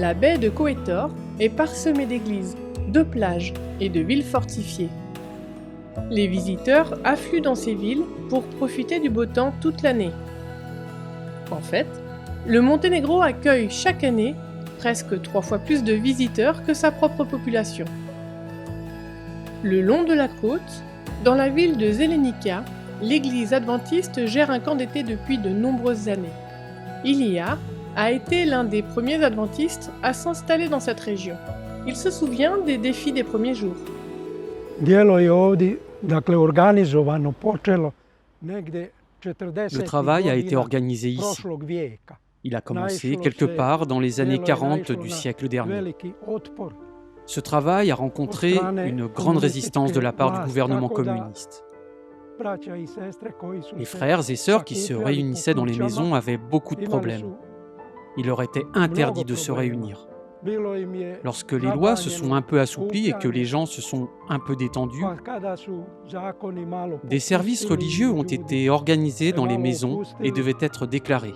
La baie de Koetor est parsemée d'églises, de plages et de villes fortifiées. Les visiteurs affluent dans ces villes pour profiter du beau temps toute l'année. En fait, le Monténégro accueille chaque année presque 3 fois plus de visiteurs que sa propre population. Le long de la côte, dans la ville de Zelenica, l'église adventiste gère un camp d'été depuis de nombreuses années. Ilia a été l'un des premiers adventistes à s'installer dans cette région. Il se souvient des défis des premiers jours. Le travail a été organisé ici. Il a commencé quelque part dans les années 40 du siècle dernier. Ce travail a rencontré une grande résistance de la part du gouvernement communiste. Les frères et sœurs qui se réunissaient dans les maisons avaient beaucoup de problèmes. Il leur était interdit de se réunir. Lorsque les lois se sont un peu assouplies et que les gens se sont un peu détendus, des services religieux ont été organisés dans les maisons et devaient être déclarés.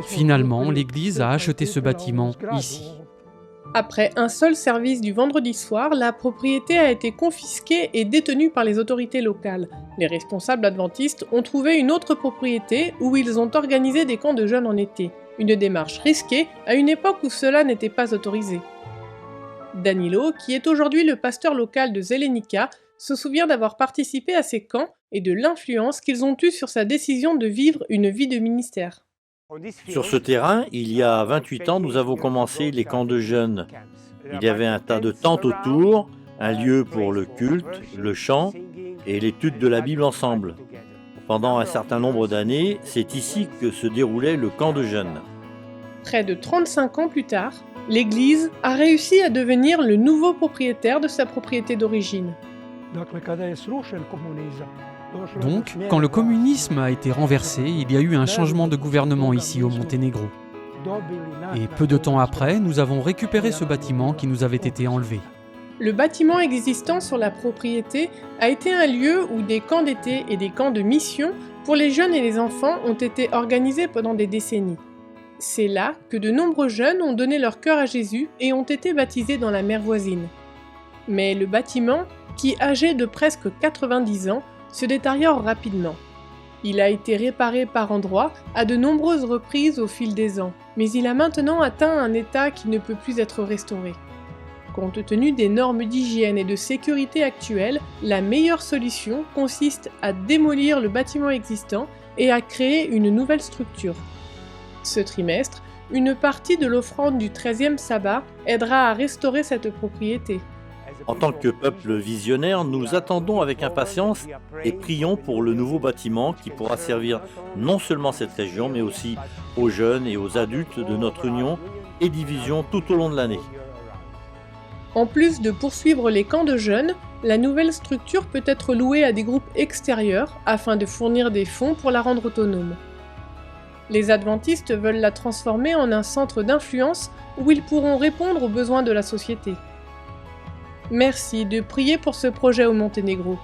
Finalement, l'Église a acheté ce bâtiment ici. Après un seul service du vendredi soir, la propriété a été confisquée et détenue par les autorités locales. Les responsables adventistes ont trouvé une autre propriété où ils ont organisé des camps de jeunes en été. Une démarche risquée à une époque où cela n'était pas autorisé. Danilo, qui est aujourd'hui le pasteur local de Zelenica, se souvient d'avoir participé à ces camps et de l'influence qu'ils ont eue sur sa décision de vivre une vie de ministère. Sur ce terrain, il y a 28 ans, nous avons commencé les camps de jeunes. Il y avait un tas de tentes autour, un lieu pour le culte, le chant et l'étude de la Bible ensemble. Pendant un certain nombre d'années, c'est ici que se déroulait le camp de jeunes. Près de 35 ans plus tard, l'Église a réussi à devenir le nouveau propriétaire de sa propriété d'origine. Donc, quand le communisme a été renversé, il y a eu un changement de gouvernement ici au Monténégro. Et peu de temps après, nous avons récupéré ce bâtiment qui nous avait été enlevé. Le bâtiment existant sur la propriété a été un lieu où des camps d'été et des camps de mission pour les jeunes et les enfants ont été organisés pendant des décennies. C'est là que de nombreux jeunes ont donné leur cœur à Jésus et ont été baptisés dans la mer voisine. Mais le bâtiment, qui âgé de presque 90 ans, se détériore rapidement. Il a été réparé par endroits à de nombreuses reprises au fil des ans, mais il a maintenant atteint un état qui ne peut plus être restauré. Compte tenu des normes d'hygiène et de sécurité actuelles, la meilleure solution consiste à démolir le bâtiment existant et à créer une nouvelle structure. Ce trimestre, une partie de l'offrande du 13e sabbat aidera à restaurer cette propriété. En tant que peuple visionnaire, nous attendons avec impatience et prions pour le nouveau bâtiment qui pourra servir non seulement cette région, mais aussi aux jeunes et aux adultes de notre union et division tout au long de l'année. En plus de poursuivre les camps de jeunes, la nouvelle structure peut être louée à des groupes extérieurs afin de fournir des fonds pour la rendre autonome. Les adventistes veulent la transformer en un centre d'influence où ils pourront répondre aux besoins de la société. Merci de prier pour ce projet au Monténégro.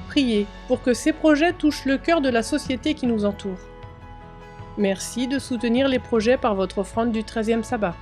Priez pour que ces projets touchent le cœur de la société qui nous entoure. Merci de soutenir les projets par votre offrande du 13e sabbat.